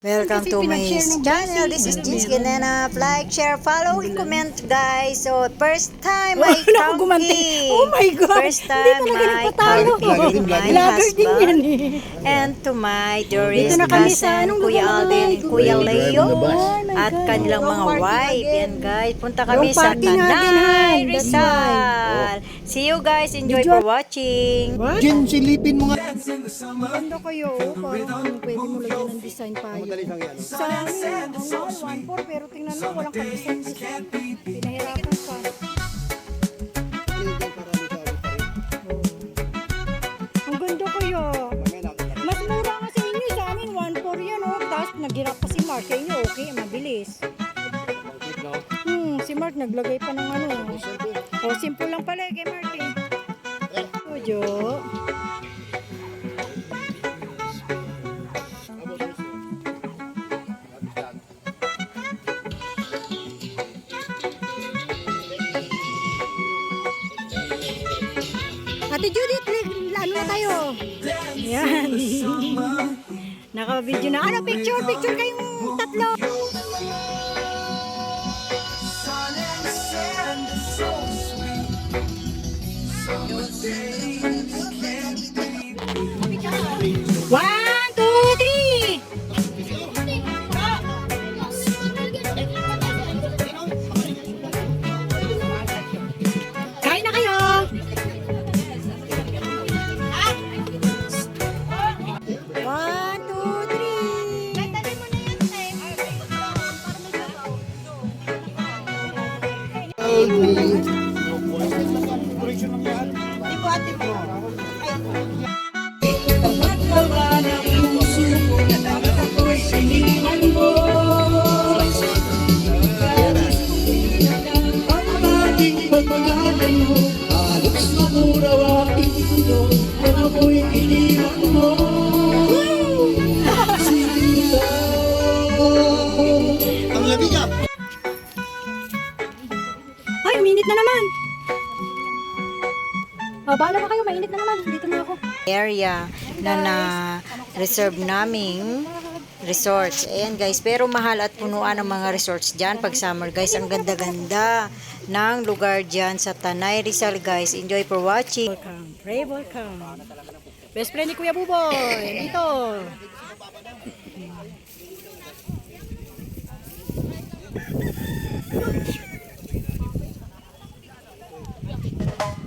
Welcome to my channel. This is Jeans Ganana. Like, share, follow, and comment, guys. So, first time my county. Oh my God. First time my county with my husband. And to my tourist cousin, Kuya Alden and Kuya Leo. At kanilang mga wife. Yan, guys. Punta kami sa Tanay, Rizal. See you guys. Enjoy for watching. Jin, silipin mo nga. Maganda kayo, parang pwede mo lagyan ng design pa yun. Sa amin, 1.4 pero tingnan mo, walang ka-design. Pinahirapan pa. Ang ganda kayo. Mas mura nga sa inyo, sa amin 1.4 yan oh. Tapos naghirap pa si Mark, sa inyo okay, mabilis. Si Mark naglagay pa ng ano. Simple lang pala kay Mark eh. Ojo. Ate Judith, ano na tayo? Yan. Naka-video na. Ano, picture kayong tatlo. One, two, three. Kain na kayo. One, two, three. Ang labi niya. Ay, uminit na naman. Bahala ka kayo, mainit na naman. Dito na ako. Area na reserve naming resorts. Ayan guys, pero mahal at punuan ang mga resorts dyan pag summer guys. Ang ganda-ganda ng lugar dyan sa Tanay Rizal guys. Enjoy for watching. Welcome. Pray welcome. Best friend ni Kuya Buboy. Dito.